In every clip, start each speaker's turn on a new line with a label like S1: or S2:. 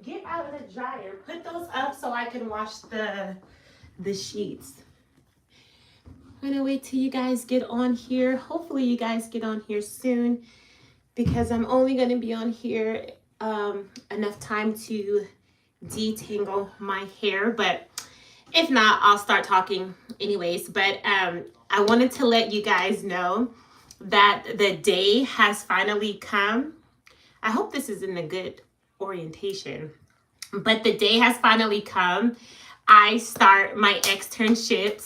S1: get out of the dryer. Put those up so I can wash the sheets. I'm gonna wait till you guys get on here. Hopefully you guys get on here soon because I'm only gonna be on here enough time to detangle my hair, but if not, I'll start talking anyways. But I wanted to let you guys know that the day has finally come. I hope this is in a good orientation, but the day has finally come. I start my externship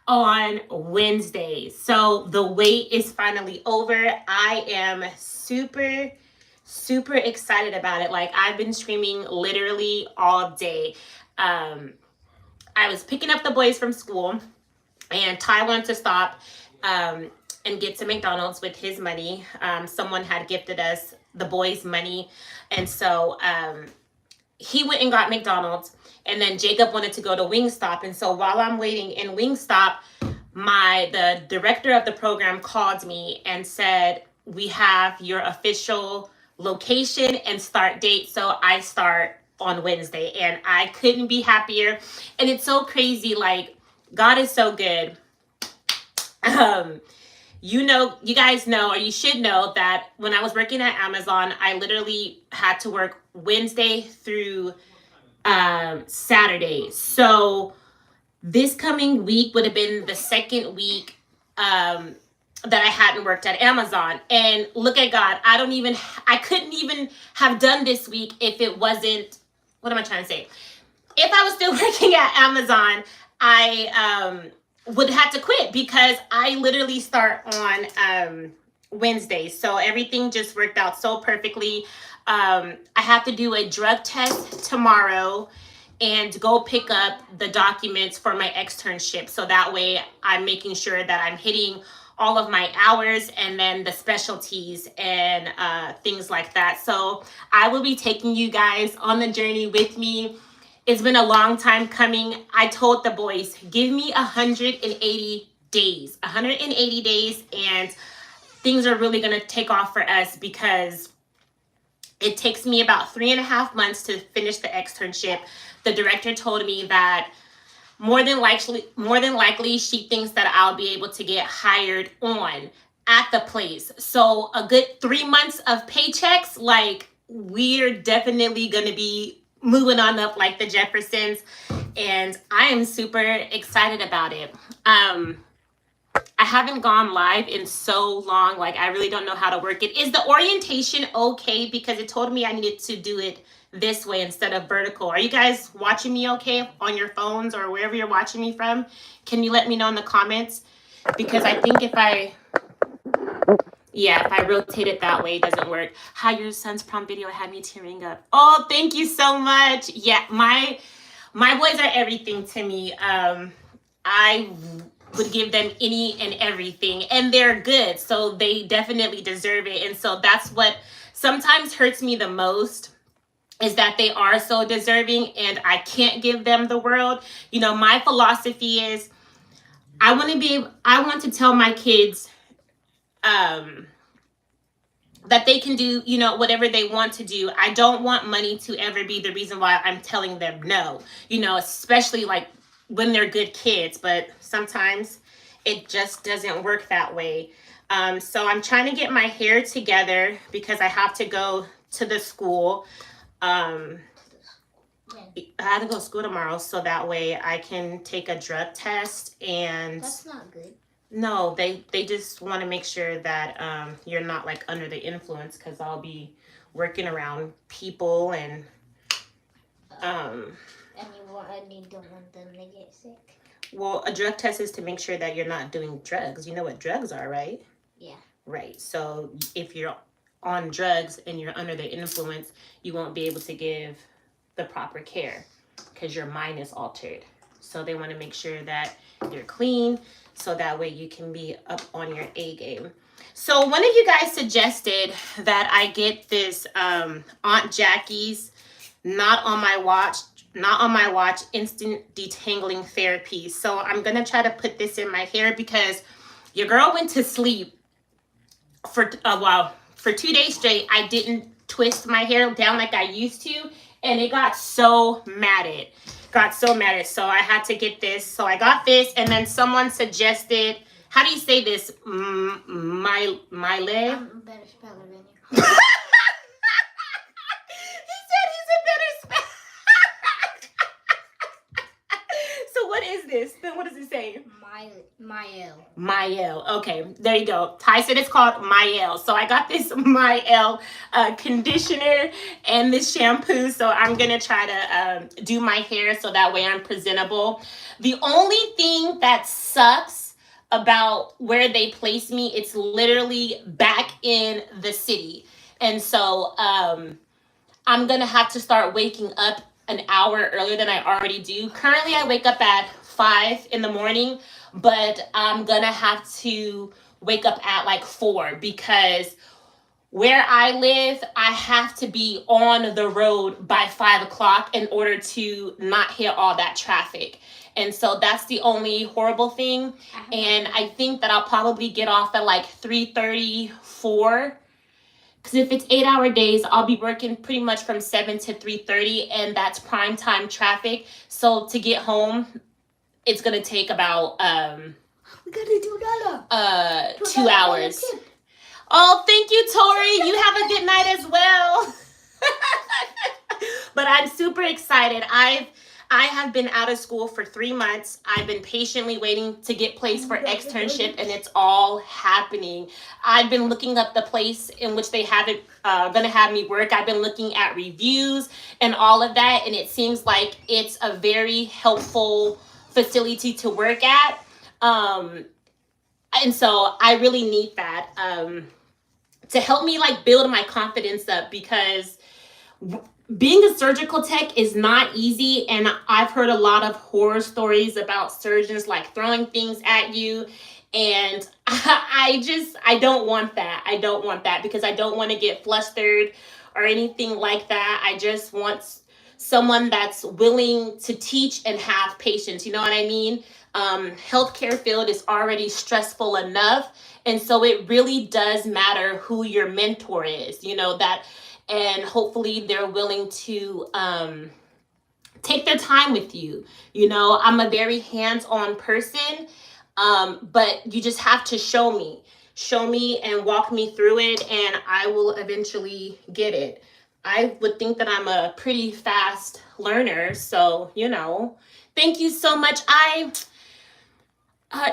S1: on Wednesday. So the wait is finally over. I am super excited about it. Like, I've been screaming literally all day. I was picking up the boys from school, and Ty wanted to stop and get to McDonald's with his money. Someone had gifted us the boys money, and so he went and got McDonald's, and then Jacob wanted to go to Wingstop. And so while I'm waiting in Wingstop, the director of the program called me and said, we have your official location and start date. So I start on Wednesday, and I couldn't be happier. And it's so crazy. Like, God is so good. You guys know, or you should know, that when I was working at Amazon, I literally had to work Wednesday through Saturday. So this coming week would have been the second week that I hadn't worked at Amazon. And look at God, I couldn't even have done this week if it wasn't, what am I trying to say? If I was still working at Amazon, I would have to quit because I literally start on Wednesday. So everything just worked out so perfectly. I have to do a drug test tomorrow and go pick up the documents for my externship. So that way I'm making sure that I'm hitting all of my hours and then the specialties and things like that. So I will be taking you guys on the journey with me. It's been a long time coming. I told the boys, give me 180 days, and things are really gonna take off for us because it takes me about 3.5 months to finish the externship. The director told me that more than likely, she thinks that I'll be able to get hired on at the place. So a good 3 months of paychecks, like, we're definitely going to be moving on up like the Jeffersons. And I am super excited about it. I haven't gone live in so long. Like, I really don't know how to work it. Is the orientation okay? Because it told me I needed to do it this way instead of vertical. Are you guys watching me okay on your phones or wherever you're watching me from? Can you let me know in the comments? Because I think if I rotate it that way, it doesn't work. Hi, your son's prom video had me tearing up. Oh, thank you so much. Yeah, my boys are everything to me. I would give them any and everything, and they're good, so they definitely deserve it. And so that's what sometimes hurts me the most, is that they are so deserving and I can't give them the world. You know, my philosophy is I want to tell my kids that they can do, you know, whatever they want to do. I don't want money to ever be the reason why I'm telling them no, you know, especially like when they're good kids, but sometimes it just doesn't work that way. So I'm trying to get my hair together because I have to go to the school. I had to go to school tomorrow, so that way I can take a drug test. And
S2: that's not good.
S1: No, they just want to make sure that you're not like under the influence, because I'll be working around people and
S2: and you don't want them to get sick.
S1: Well, a drug test is to make sure that you're not doing drugs. You know what drugs are, right?
S2: Yeah.
S1: Right. So if you're on drugs and you're under the influence, you won't be able to give the proper care because your mind is altered. So they want to make sure that you're clean, so that way you can be up on your A game. So one of you guys suggested that I get this Aunt Jackie's not on my watch instant detangling therapy. So I'm gonna try to put this in my hair because your girl went to sleep for a while. For 2 days straight, I didn't twist my hair down like I used to, and it got so matted. So I had to get this. So I got this, and then someone suggested, how do you say this? My leg?
S2: I'm a better speller than you.
S1: He said he's a better speller. So what is this? Then what does it say?
S2: Mael.
S1: Mael. Okay, there you go. Ty said it's called Mael. So I got this Mael conditioner and this shampoo. So I'm going to try to do my hair so that way I'm presentable. The only thing that sucks about where they place me, it's literally back in the city. And so I'm going to have to start waking up an hour earlier than I already do. Currently, I wake up at 5 in the morning, but I'm going to have to wake up at like 4 because where I live, I have to be on the road by 5 o'clock in order to not hit all that traffic. And so that's the only horrible thing. And I think that I'll probably get off at like 3:30, 4. Because if it's 8-hour days, I'll be working pretty much from 7 to 3:30, and that's prime time traffic. So to get home, it's gonna take about
S2: We gotta do $2.
S1: 2 hours. Oh, thank you, Tori. You have a good night as well. But I'm super excited. I have been out of school for 3 months. I've been patiently waiting to get placed for externship, and it's all happening. I've been looking up the place in which they have it gonna have me work. I've been looking at reviews and all of that, and it seems like it's a very helpful facility to work at. And so I really need that to help me like build my confidence up, because being a surgical tech is not easy, and I've heard a lot of horror stories about surgeons like throwing things at you, and I don't want that. I don't want that because I don't want to get flustered or anything like that. I just want someone that's willing to teach and have patience. You know what I mean? Healthcare field is already stressful enough, and so it really does matter who your mentor is. You know that. And hopefully they're willing to take their time with you. You know, I'm a very hands-on person, but you just have to show me and walk me through it, and I will eventually get it. I would think that I'm a pretty fast learner, so, you know, thank you so much.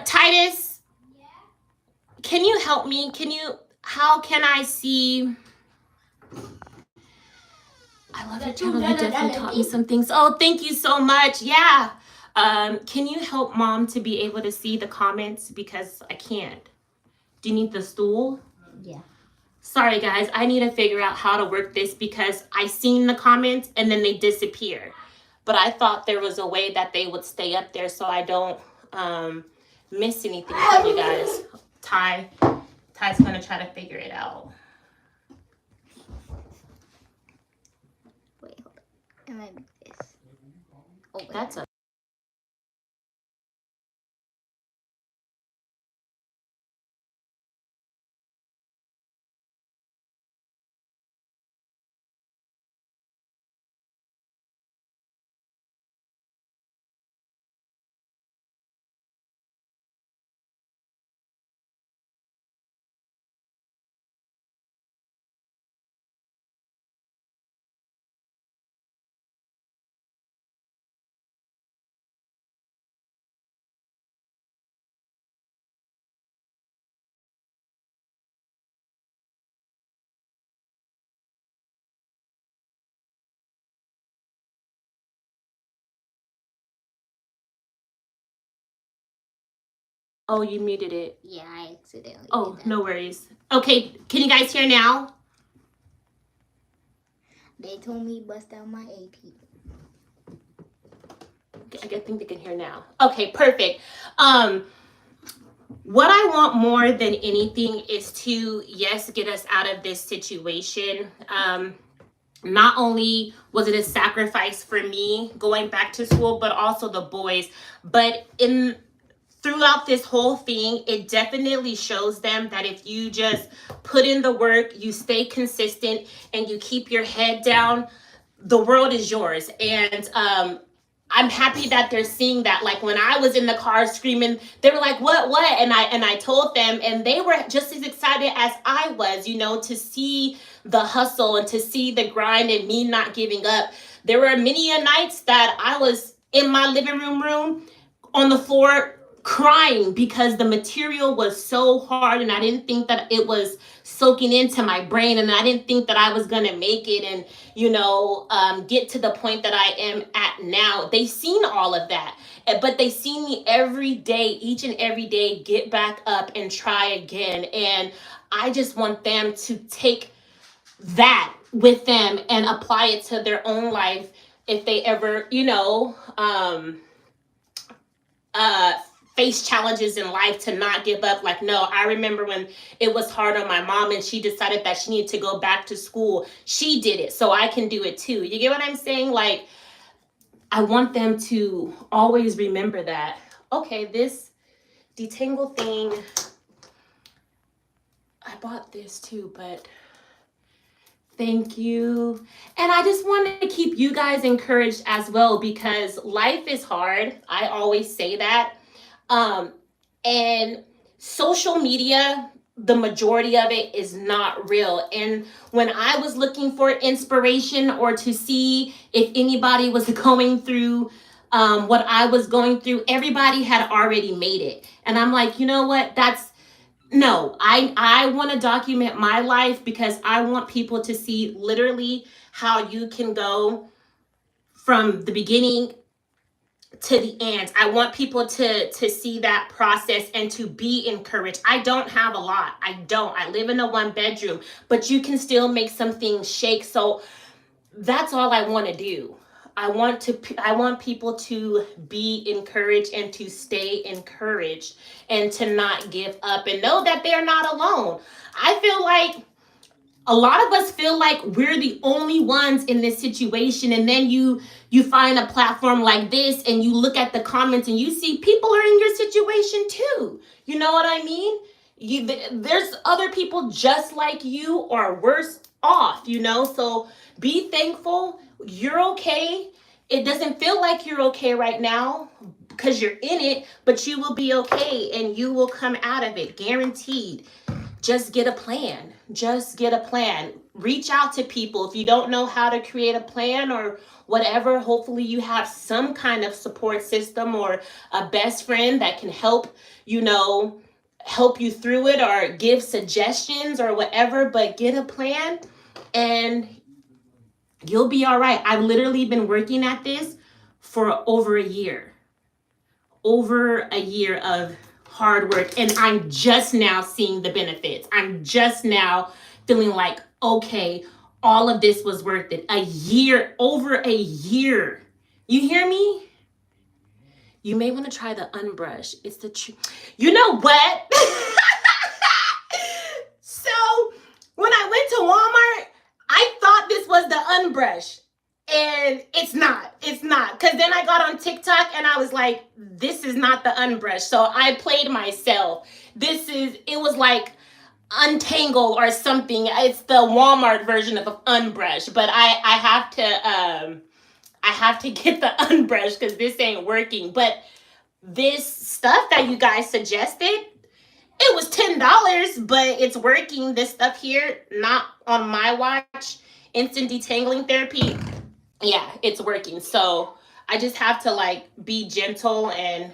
S1: Titus, can you help me? How can I see... I love your channel. You definitely taught me some things. Oh, thank you so much. Yeah. Can you help Mom to be able to see the comments? Because I can't. Do you need the stool?
S2: Yeah.
S1: Sorry, guys. I need to figure out how to work this because I seen the comments and then they disappear. But I thought there was a way that they would stay up there so I don't miss anything from you guys. Ty's going to try to figure it out.
S2: And then this. Oh,
S1: That's a Oh, you muted it.
S2: Yeah, I accidentally
S1: Oh,
S2: did that.
S1: no worries. Okay, can you guys hear now?
S2: They told me bust out my AP.
S1: I think they can hear now. Okay, perfect. What I want more than anything is to, yes, get us out of this situation. Not only was it a sacrifice for me going back to school, but also the boys. But throughout this whole thing, it definitely shows them that if you just put in the work, you stay consistent, and you keep your head down, the world is yours. And I'm happy that they're seeing that. Like when I was in the car screaming, they were like, what? And I told them, and they were just as excited as I was, you know, to see the hustle and to see the grind and me not giving up. There were many a nights that I was in my living room on the floor crying because the material was so hard, and I didn't think that it was soaking into my brain, and I didn't think that I was going to make it and, you know, get to the point that I am at now. They seen all of that, but they see me every day, each and every day, get back up and try again. And I just want them to take that with them and apply it to their own life if they ever, you know, face challenges in life, to not give up. Like, no, I remember when it was hard on my mom and she decided that she needed to go back to school. She did it, so I can do it too. You get what I'm saying? Like, I want them to always remember that. Okay, this detangle thing, I bought this too, but thank you. And I just wanted to keep you guys encouraged as well, because life is hard. I always say that. And social media, the majority of it is not real. And when I was looking for inspiration or to see if anybody was going through what I was going through, everybody had already made it. And I'm like, you know what? No, I want to document my life because I want people to see literally how you can go from the beginning to the end. I want people to see that process and to be encouraged. I don't have a lot. I live in a 1-bedroom, but you can still make some things shake. So that's all I want to do. I want people to be encouraged and to stay encouraged and to not give up and know that they're not alone. I feel like a lot of us feel like we're the only ones in this situation, and then you find a platform like this and you look at the comments and you see people are in your situation too. You know what I mean? There's other people just like you or worse off, you know? So be thankful. You're okay. It doesn't feel like you're okay right now because you're in it, but you will be okay and you will come out of it, guaranteed. Just get a plan. Just get a plan. Reach out to people. If you don't know how to create a plan or whatever, hopefully you have some kind of support system or a best friend that can help, you know, help you through it or give suggestions or whatever, but get a plan and you'll be all right. I've literally been working at this for over a year of hard work, and I'm just now seeing the benefits. I'm just now feeling like, okay, all of this was worth it. Over a year. You hear me? You may want to try the unbrush. It's the you know what? So when I went to Walmart, I thought this was the unbrush. And it's not. Because then I got on TikTok and I was like, this is not the unbrush. So I played myself. It was like Untangle or something. It's the Walmart version of unbrush. But I have to get the unbrush because this ain't working. But this stuff that you guys suggested, it was $10, but it's working. This stuff here, not on my watch. Instant detangling therapy. Yeah, it's working. So I just have to like be gentle and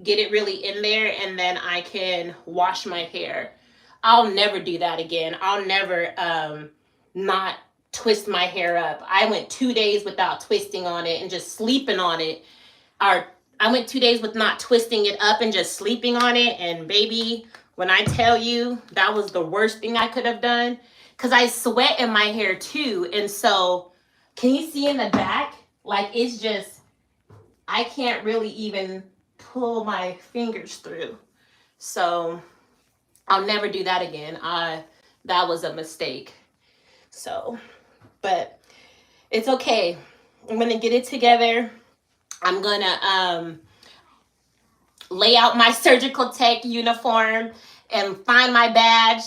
S1: get it really in there, and then I can wash my hair. I'll never do that again. I'll never not twist my hair up. I went 2 days without twisting on it and just sleeping on it. Or I went 2 days with not twisting it up and just sleeping on it. And baby, when I tell you that was the worst thing I could have done, because I sweat in my hair too. And so can you see in the back? Like it's just, I can't really even pull my fingers through. So I'll never do that again. That was a mistake. So, but it's okay. I'm gonna get it together. I'm gonna lay out my surgical tech uniform and find my badge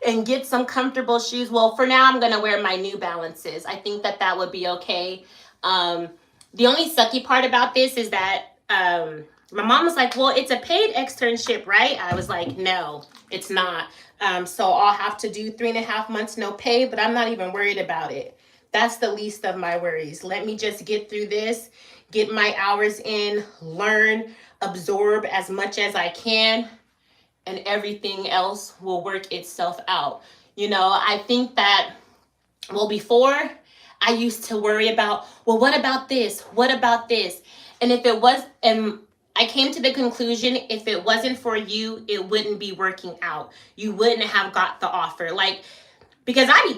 S1: and get some comfortable shoes. Well, for now, I'm going to wear my New Balances. I think that that would be okay. The only sucky part about this is that my mom was like, well, it's a paid externship, right? I was like, no, it's not. So I'll have to do 3.5 months no pay, but I'm not even worried about it. That's the least of my worries. Let me just get through this, get my hours in, learn, absorb as much as I can, and everything else will work itself out. You know, I think that, well, before I used to worry about, well, what about this? What about this? And if it was, and I came to the conclusion, if it wasn't for you, it wouldn't be working out. You wouldn't have got the offer. Like, because I be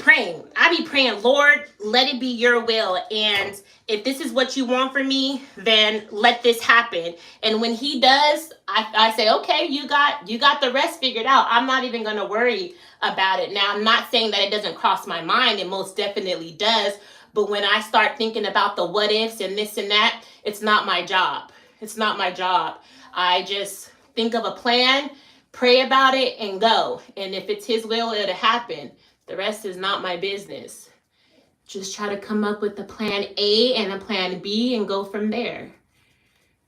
S1: praying, Lord, let it be your will. And if this is what you want for me, then let this happen. And when he does, I say, okay, you got the rest figured out. I'm not even going to worry about it. Now, I'm not saying that it doesn't cross my mind. It most definitely does. But when I start thinking about the what ifs and this and that, it's not my job. It's not my job. I just think of a plan, pray about it, and go. And if it's his will, it'll happen. The rest is not my business. Just try to come up with a plan A and a plan B and go from there.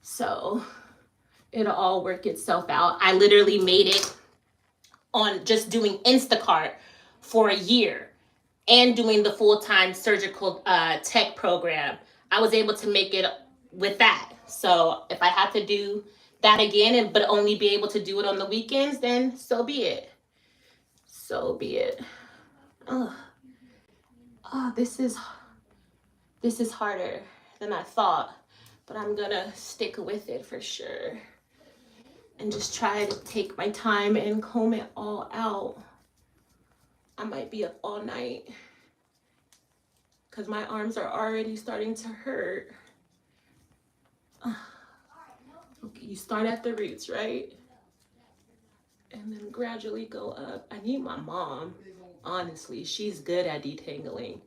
S1: So it'll all work itself out. I literally made it on just doing Instacart for a year and doing the full-time surgical tech program. I was able to make it with that. So if I have to do that again, but only be able to do it on the weekends, then so be it. So be it. Oh, this is harder than I thought, but I'm gonna stick with it for sure and just try to take my time and comb it all out. I might be up all night because my arms are already starting to hurt. Okay, you start at the roots, right? And then gradually go up. I need my mom. Honestly, she's good at detangling.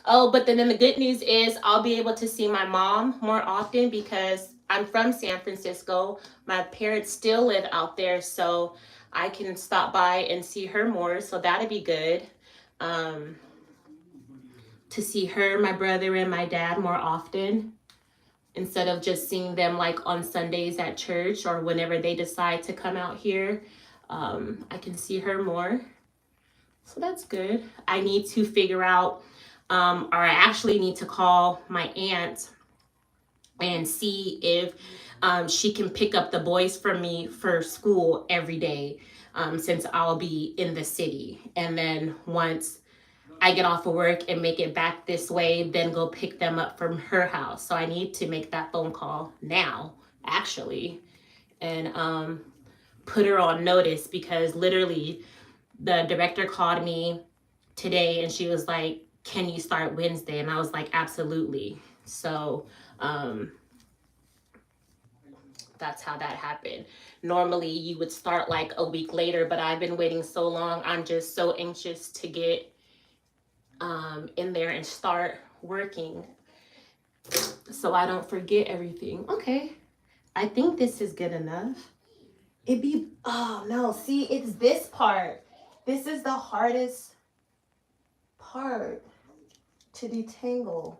S1: Oh, but then the good news is I'll be able to see my mom more often because I'm from San Francisco. My parents still live out there, so I can stop by and see her more. So that'd be good. To see her, my brother, and my dad more often instead of just seeing them like on Sundays at church or whenever they decide to come out here. I can see her more. So that's good. I need to figure out, or I actually need to call my aunt and see if she can pick up the boys for me for school every day, since I'll be in the city. And then once I get off of work and make it back this way, then go pick them up from her house. So I need to make that phone call now, actually, and put her on notice because literally the director called me today and she was like, can you start Wednesday? And I was like, absolutely. So that's how that happened. Normally you would start like a week later, but I've been waiting so long. I'm just so anxious to get in there and start working so I don't forget everything. Okay, I think this is good enough. Oh no, see, it's this part. This is the hardest part to detangle.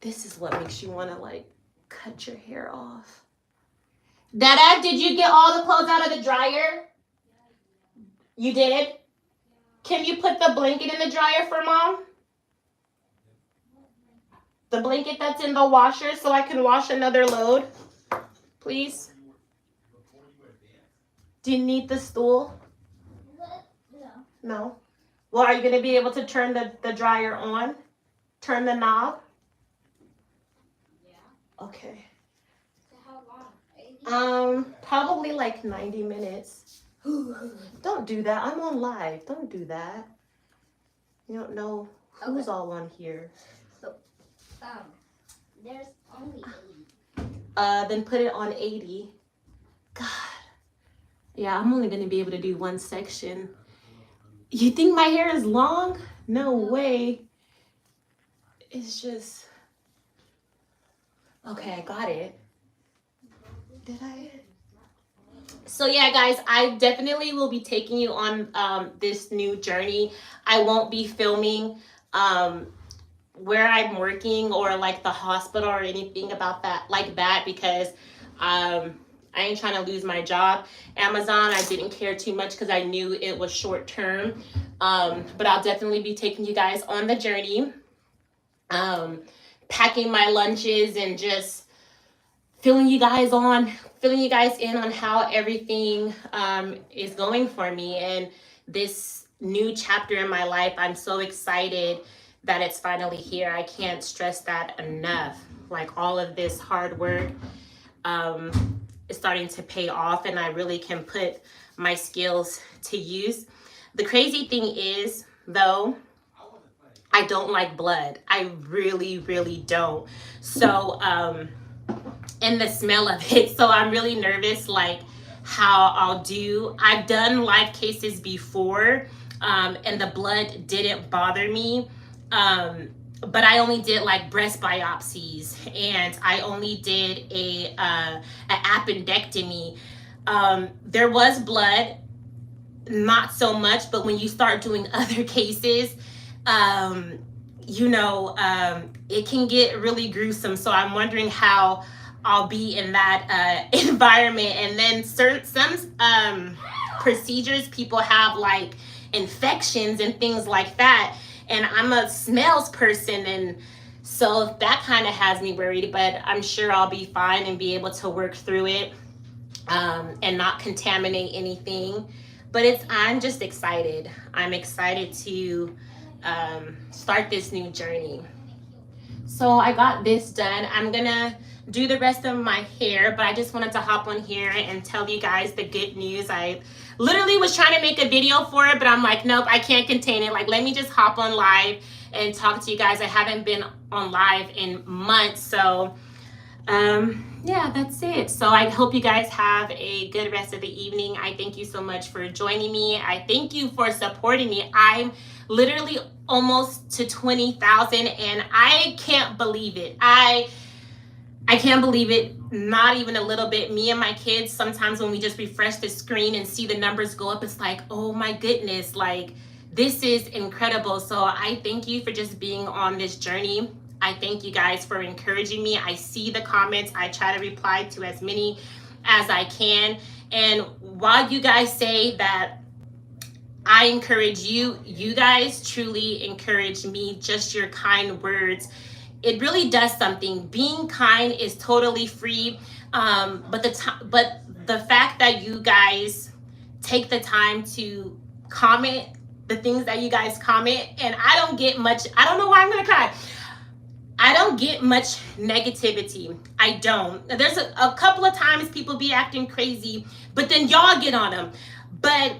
S1: This is what makes you want to like cut your hair off. Dada, did you get all the clothes out of the dryer? You did? Can you put the blanket in the dryer for mom? The blanket that's in the washer so I can wash another load, please. Do you need the stool? No. Well, are you going to be able to turn the dryer on? Turn the knob? Yeah. Okay. How long? Probably like 90 minutes. Don't do that. I'm on live. Don't do that. You don't know who's all on here.
S2: There's only 80.
S1: Then put it on 80. God. Yeah, I'm only going to be able to do one section. You think my hair is long? No way. It's just, Okay, I got it. Did I? So yeah, guys, I definitely will be taking you on this new journey. I won't be filming where I'm working or like the hospital or anything about that like that because I ain't trying to lose my job. Amazon, I didn't care too much because I knew it was short term. But I'll definitely be taking you guys on the journey, packing my lunches and just filling you guys in on how everything is going for me and this new chapter in my life. I'm so excited that it's finally here. I can't stress that enough. Like all of this hard work is starting to pay off and I really can put my skills to use. The crazy thing is, though, I don't like blood. I really, really don't. So, and the smell of it. So I'm really nervous, like how I'll do. I've done live cases before, and the blood didn't bother me. But I only did like breast biopsies, and I only did a appendectomy. There was blood, not so much, but when you start doing other cases, it can get really gruesome. So I'm wondering how I'll be in that environment. And then some procedures, people have like infections and things like that. And I'm a smells person, and so that kind of has me worried. But I'm sure I'll be fine and be able to work through it and not contaminate anything. But I'm just excited. I'm excited to start this new journey. So I got this done. I'm gonna do the rest of my hair, but I just wanted to hop on here and tell you guys the good news. I literally was trying to make a video for it, but I'm like, nope, I can't contain it. Like, let me just hop on live and talk to you guys. I haven't been on live in months, so yeah, that's it. So I hope you guys have a good rest of the evening. I thank you so much for joining me. I thank you for supporting me. I'm literally almost to 20,000 and I can't believe it. I can't believe it, not even a little bit. Me and my kids, sometimes when we just refresh the screen and see the numbers go up, it's like, oh my goodness, like this is incredible. So I thank you for just being on this journey. I thank you guys for encouraging me. I see the comments. I try to reply to as many as I can. And while you guys say that I encourage you, you guys truly encourage me. Just your kind words, it really does something. Being kind is totally free, but the fact that you guys take the time to comment the things that you guys comment, and I don't get much. I don't know why I'm gonna cry. I don't get much negativity. I don't. There's a couple of times people be acting crazy, but then y'all get on them. But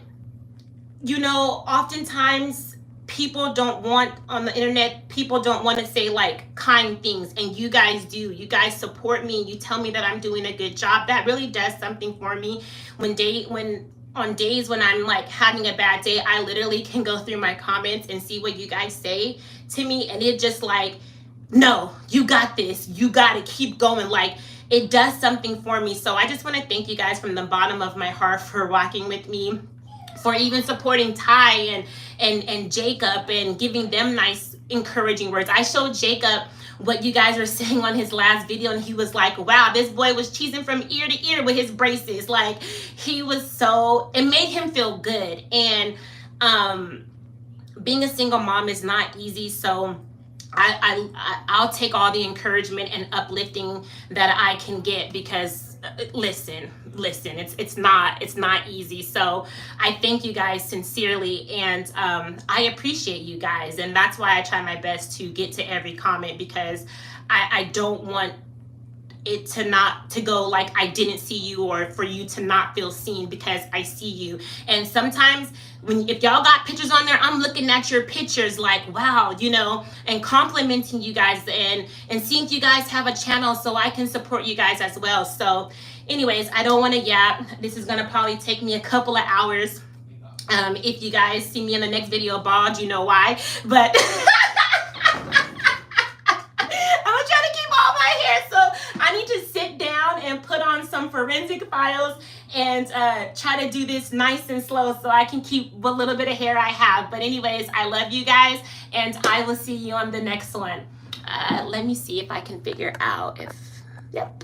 S1: oftentimes people don't want on the internet, people don't want to say like kind things, and you guys do. You guys support me. You tell me that I'm doing a good job. That really does something for me. On days when I'm like having a bad day, I literally can go through my comments and see what you guys say to me, and it just like, no, you got this. You got to keep going. Like, it does something for me. So I just want to thank you guys from the bottom of my heart for walking with me, for even supporting Ty and Jacob and giving them nice encouraging words. I showed Jacob what you guys were saying on his last video, and he was like, wow, this boy was cheesing from ear to ear with his braces. Like, it made him feel good. And being a single mom is not easy. So I'll take all the encouragement and uplifting that I can get, because listen, it's not easy. So I thank you guys sincerely, and I appreciate you guys, and that's why I try my best to get to every comment, because I don't want it to go like I didn't see you, or for you to not feel seen, because I see you. And sometimes if y'all got pictures on there, I'm looking at your pictures like, wow, and complimenting you guys and seeing you guys have a channel so I can support you guys as well. So anyways, I don't want to yap. This is gonna probably take me a couple of hours. If you guys see me in the next video bald, you know why, but I'm gonna try to keep all my hair, so forensic files and try to do this nice and slow so I can keep what little bit of hair I have. But anyways, I love you guys, and I will see you on the next one. Let me see if I can figure out if, yep.